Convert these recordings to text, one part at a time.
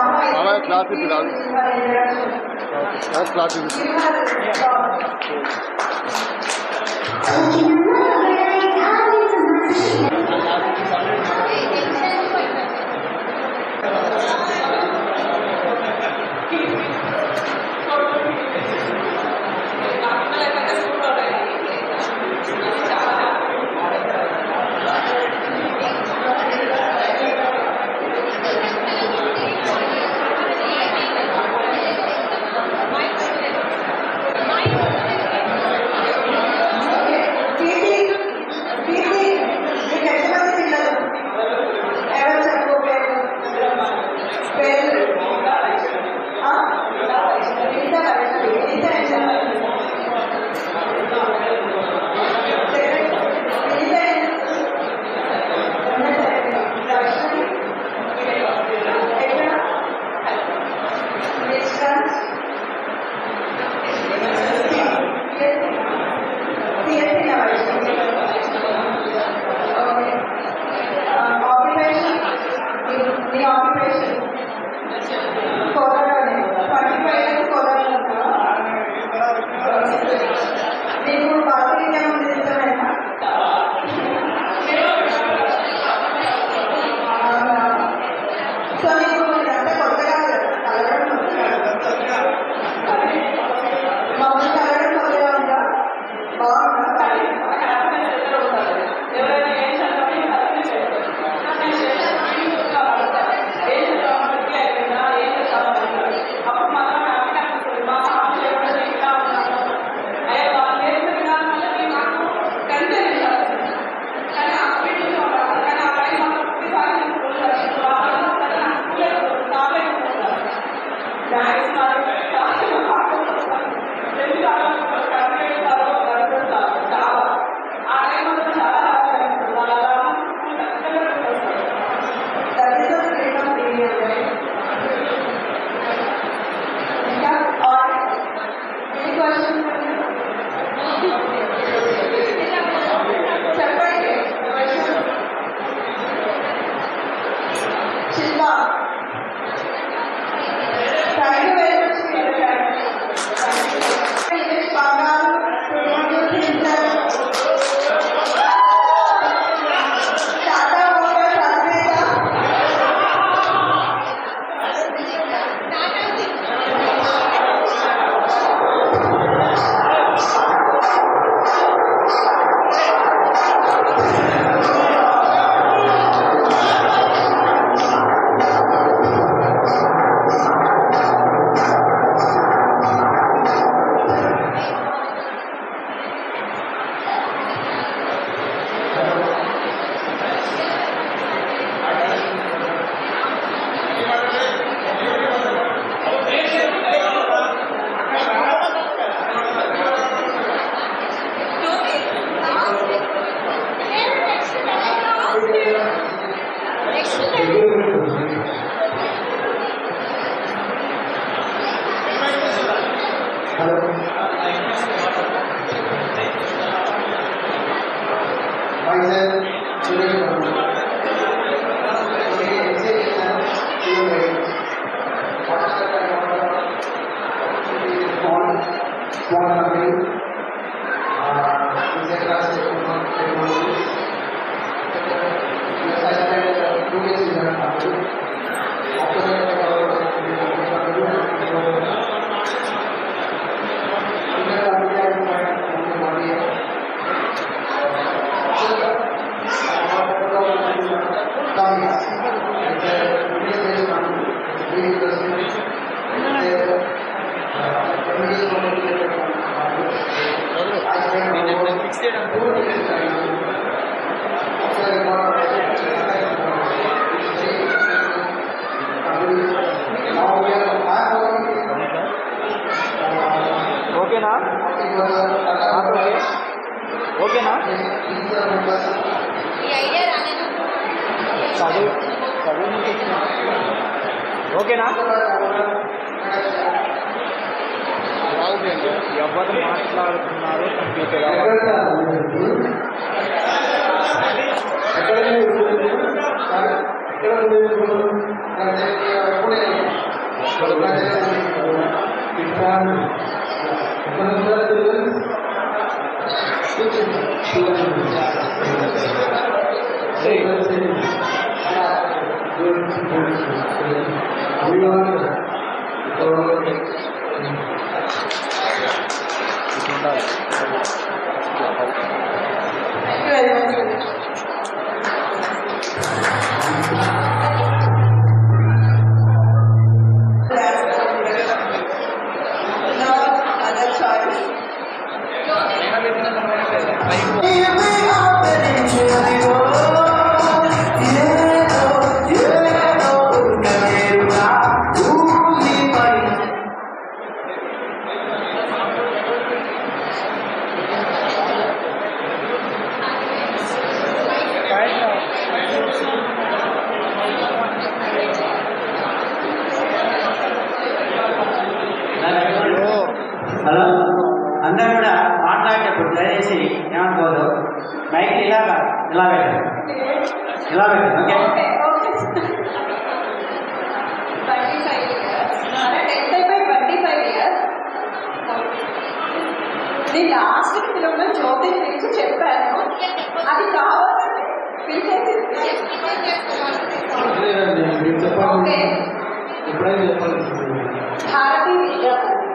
हमारा क्लास में फिलहाल क्लास में ఓకేనా ఓకేనా చదువు ఓకేనా ఎవరు మాట్లాడుతున్నారు కంప్యూటర్ ఎక్కడ హలో, అందరూ కూడా మాట్లాడేటప్పుడు దయచేసి ఏమనుకోదు, మైక్ ఇలా పెట్టండి, ఓకే. నేను లాస్ట్ పిల్లలు జ్యోతి పిలిచి చెప్పాను, అది కావాలంటే పిలిచేసి భారతీయ విద్యాపతి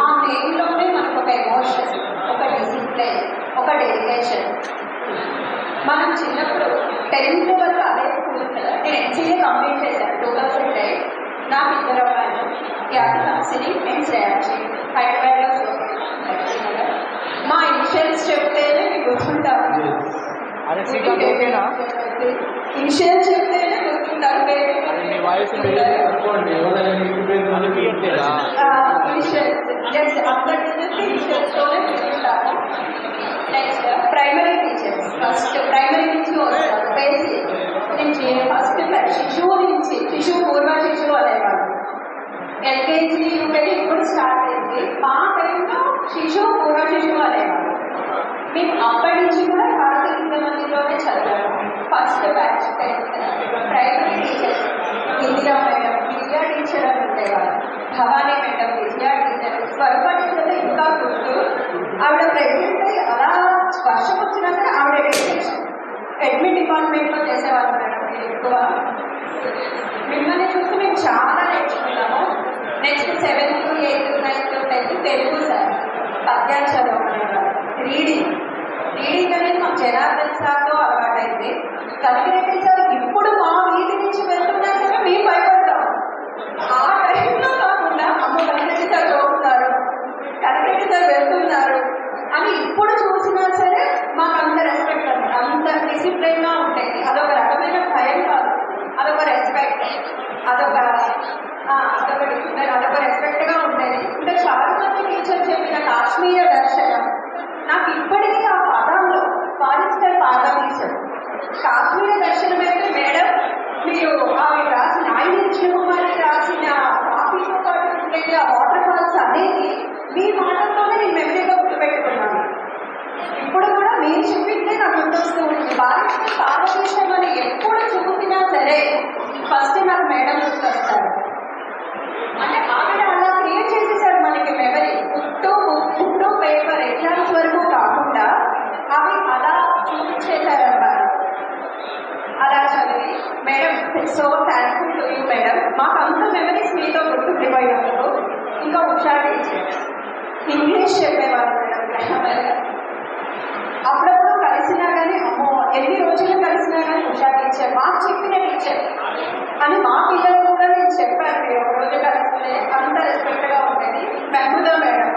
ఆ నేమ్లోనే మనకు ఒక ఎమోషన్, ఒక డిసిప్లిన్, ఒక డెడికేషన్. మనం చిన్నప్పుడు 10th వరకు అదే స్కూల్ సార్. నేను ఎంసీఏ కంప్లీట్ చేశాను 2008. నాకు 2 అమ్మాయిలు, యాసిని అండ్ శ్రేయాక్షి, హైదరాబాద్లో. మా ఇనిషియల్స్ చెప్తేనే మీకు గుర్తుంటారు, ఇనిషియల్స్ చెప్తేనే గుర్తుంటారు. అప్పటి నుంచి ఇనిషియల్స్తోనే గుర్తుంటాము. Next primary teachers, first primary నుంచి వస్తారు, బేసిక్ నుంచి ఫస్ట్ శిశువు నుంచి, శిశువు పూర్వ శిశువు అనేవాడు. ఎల్కేజీ యూకేజీ ఇప్పుడు స్టార్ట్ అయింది. మా టైంలో శిశువు పూర్వ శిశువు అనేవాడు. మేము అప్పటి నుంచి కూడా భారతీయ విద్యా మందిర్లోనే చదివాము. First batch 10th. Primary teachers Indira madam, విద్యా టీచర్ అని ఉండేవారు. భవానీ మేడం, విద్యా టీచర్. స్వరూప టీచర్ ఇంకా గుర్తు. ఆవిడ ప్రెగ్నెంట్ అయ్యి అలా వర్షం వచ్చినా సరే ఆవిడ ఎడ్యుకేషన్ అడ్మిట్ డిపార్ట్మెంట్లో చేసేవాళ్ళు మేడం. ఎక్కువ మిమ్మల్ని చూసి మేము చాలా నేర్చుకున్నాము. Next 7th, 8th, 9th, 10th Telugu sir పద్యాలు చదవమనేవారు. రీడింగ్ అనేది మాకు జనార్దన్ సార్తో అలవాటైంది. కనకరెడ్డి సార్ ఇప్పుడు మా వీధి నుంచి వెళ్తున్నా సరే మేము భయపడతాం. ఆ టైంలో కాకుండా అమ్మ కనకరెడ్డి సార్ చదువుతున్నారు, కనకరెడ్డి సార్ వెళ్తున్నారు అని ఇప్పుడు చూసినా సరే మాకు అంత రెస్పెక్ట్, అంత డిసిప్లైన్గా ఉండేది. అదొక రకమైన భయం కాదు, అదొక రెస్పెక్ట్, అదొక డిసిప్లైన్, అదొక రెస్పెక్ట్గా ఉండేది. ఇంకా చాలా మంది టీచర్ చెప్పిన కాశ్మీర దర్శనం నాకు ఇప్పటికీ ఆ పదంలో ఫారెస్టర్ పాదం కాశ్మీర దర్శనం అయితే మేడం మీరు ఆమె రాసిన ఆయన కృష్ణకుమారి రాసిన కాఫీతో పాటు ఉండేది ఆ వాటర్ ఫాల్స్ అనేది మీ మాటల్లోనే నేను మెమరీగా గుర్తుపెట్టుకున్నాను. ఇప్పుడు కూడా మీరు చెప్పిందే నాకు గుర్తొస్తూ ఉంటుంది. ఫారెస్టర్ పాదం అని ఎప్పుడు చూసినా సరే ఫస్ట్ నాకు మేడం గుర్తొస్తారు. అంటే ఆవిడ అలా క్రియేట్ చేసేసారు మనకి మెమరీ. పుట్టు పేపర్ ఎగ్జామ్స్ వరకు కాకుండా అవి అలా చూపించేశారన్నమాట. అలా చదివి madam so thankful to you madam. మాకు అంత మెమరీస్ మీతో గుర్తుండిపోయినందుకు. ఇంకా ఉషా టీచర్ ఇంగ్లీష్ చెప్పేవారు మేడం. అప్పుడప్పుడు కలిసినా కానీ అమ్మో ఎన్ని రోజులు కలిసినా కానీ ఉషా టీచర్ మాకు చెప్పిన టీచర్ అని మా పిల్లలు కూడా నేను చెప్పాను. మీరు ఒక రోజు కలిస్తే అంత రెస్పెక్ట్గా ఉండేది. మెహమూదా మేడం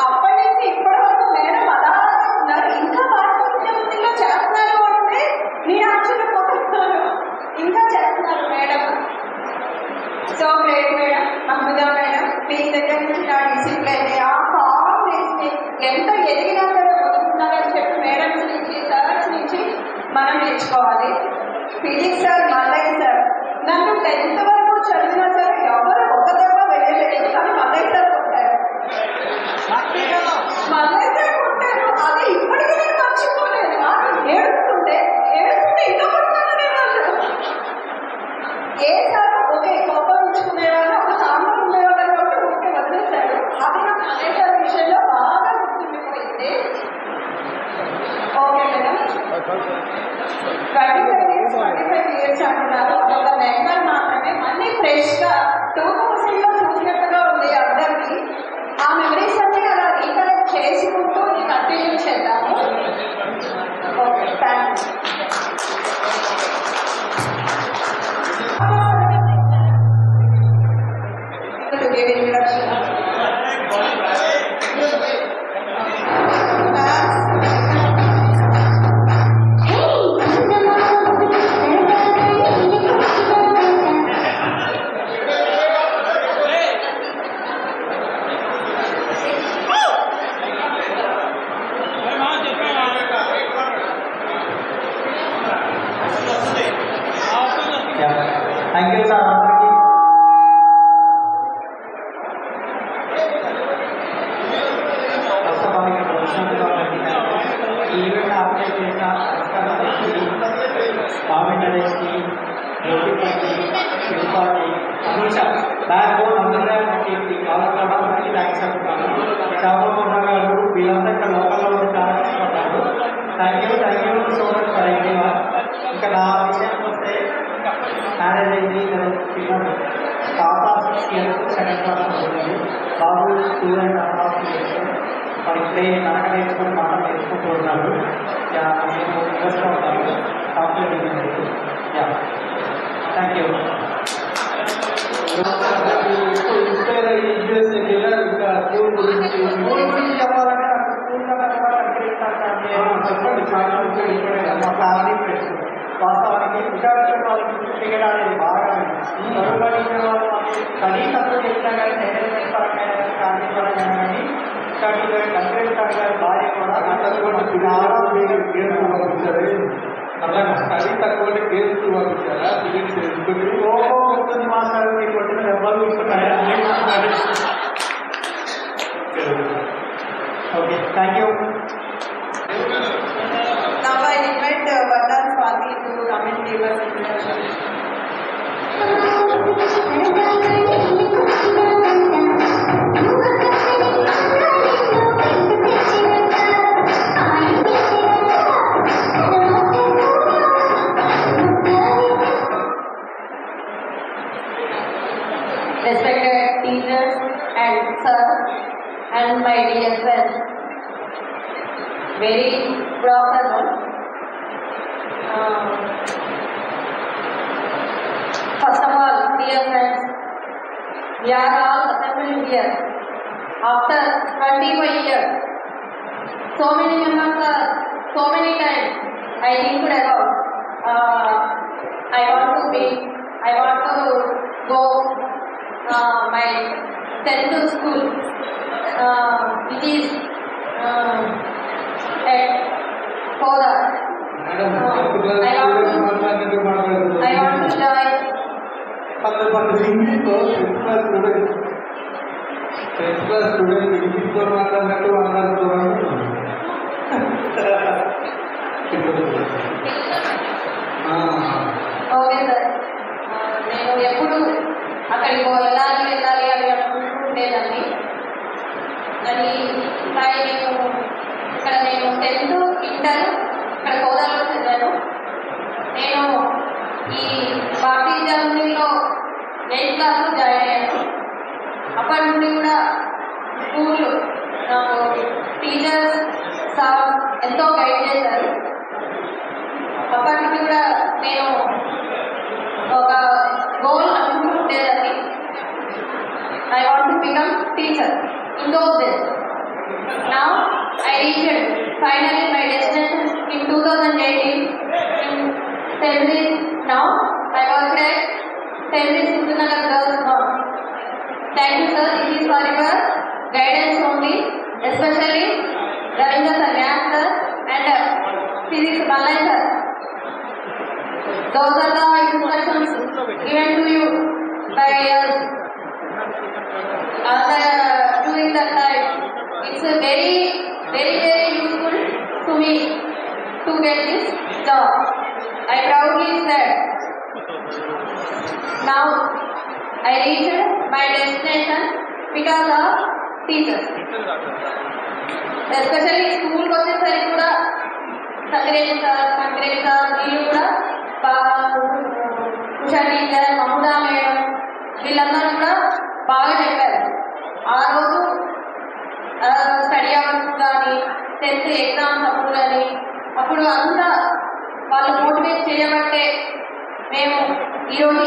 అప్పటి నుంచి ఇప్పటి వరకు మేడం అలా ఉన్నారు. ఇంకా భారతీయ విద్యా మందిర్లో చేస్తున్నారు అంటే నేను ఆశ్చర్యపోతున్నాను. ఇంకా చేస్తున్నారు madam. So great madam. Mehmooda madam మీ దగ్గర నుంచి నా డిసిప్లైన్ ఆ కాంగ్రెస్ని ఎంత ఎదిగినా సరే వదులుతున్నారని చెప్పి మేడమ్స్ నుంచి సార్స్ నుంచి మనం నేర్చుకోవాలి. ఫిజిక్స్ సార్, మల్లయ్య సార్ నన్ను 10th వరకు చదివినా సరే ఎవరు ఒక దెబ్బ వెళ్ళలేదు, కానీ మల్లయ్య సార్ కొట్టారు. మల్లయ్య సార్ కొట్టారు, అది ఇప్పటికీ నేను మర్చిపోలేదు. ఏడుస్తుంటే ఇంకా కొట్టాను నేను. ఏ సార్ ఒకే కోపం ఉంచుకునేవాళ్ళు, ఒక సాంగ్ 25 years అంటున్నారు. ఒక నెంబర్ మాత్రమే మళ్ళీ ఫ్రెష్గా 2000లో చూసినట్టుగా ఉంది అందరికీ. ఆ మెమరీస్ అన్ని అలా రీకలెక్ట్ చేసుకుంటూ కంటిన్యూ చేద్దాము. Okay, thank you. Give introduction. Thank you sir అందరికీ. వాస్తవానికి వచ్చినట్టుగా ఈ ఈవెంట్ ఆర్గనైజ్ చేసిన సంస్కరణకి కామెంటరీస్కి రోడ్డుపైకి శిల్పాకి అనూష బ్యాక్ బోన్ అందరికీ కాలక్రమానికి థ్యాంక్స్ చెప్తాను. శాపకొండ గారు వీళ్ళంతా ఇక్కడ లోకల్లో ఉండి చాలా కష్టపడ్డారు. Thank you so much for everyone. ఇంకా నా విషయానికి వస్తే మ్యారేజ్ అయింది, పిల్లలు పాప 6 years, 2nd class అవుతుంది, బాబు 2.5 years. మరి ఇప్పుడే నడక నేర్చుకుని మాట నేర్చుకుంటూ ఉన్నాడు. నేను ఇంట్రెస్ట్గా ఉంటాను software engineer. Thank you. Inspire అయ్యి యూఎస్ఏకి వెళ్ళారు. ఇంకా స్కూల్ గురించి చెప్పాలంటే నాకు స్కూల్లో చెప్పండి. మా ఫ్యామిలీ ఫ్రెండ్స్ వాస్తవానికి విచారించే వాళ్ళకి క్రికెట్ అనేది బాగా తరుబడి వాళ్ళు స్టడీ తక్కువ చేసినా కానీ ఎంటర్టైన్మెంట్ పరంగా ఫ్యామిలీ పరంగా కానీ ఇట్లాంటి కంట్రీ పరంగా భార్య కూడా స్టడీ తక్కువ గేమ్స్ పంపించారా? ఉంటుంది మాస్టర్ మీకు కొట్టిన ఎవరు కూర్చున్నారా? Okay, thank you. Now I invite Vardhan Swati to come and give us introduction. Respected teachers and sir and my dear friends, very good afternoon. First of all, dear friends, we are all assembled here after 25 years. So many members are, so many times I think about I want to go my 10th school, which is at Koda. I want to join. ఇంగ్లీష్లో 10th class student ఇంగ్లీష్లో మాట్లాడినట్టు మాట్లాడుతున్నాను. Okay sir, నేను ఎప్పుడు అక్కడికి వెళ్ళాలి అని అనుకుంటూ ఉండేదాన్ని. అది నేను 10th ఇంటర్ ఇక్కడ కోదాలో చదివాను. నేను ఈ భారతీయ జర్మనీలో 8th క్లాస్లో జాయిన్ అయ్యాను. అప్పటి నుండి కూడా స్కూల్ నాకు టీచర్స్ సార్ ఎంతో గైడ్ చేశారు. అప్పటి నుండి కూడా నేను ఒక goal అనుకుంటుండేదాన్ని. I want to become teacher in those days. Now I reached finally my destination in 2018 in Tenris. Now I worked at Tenris Sindhunagar Girls Home. Thank you sir, it is for your guidance only, especially Ravindra sir, Math sir and Physics Ballai sir. Those are the instructions given to you by us during that time. It's very useful to me to get this job. I proudly said. Now I reached my destination because of teachers. Especially school వచ్చేసరికి కూడా సంగ్రేజ్ sir వీళ్ళు కూడా Usha teacher Mamata madam వీళ్ళందరూ కూడా బాగా చెప్పారు. ఆ రోజు స్టడీ అవర్స్ కానీ 10th ఎగ్జామ్స్ అప్పుడు కానీ అప్పుడు అంతా వాళ్ళు మోటివేట్ చేయబట్టే మేము ఈరోజు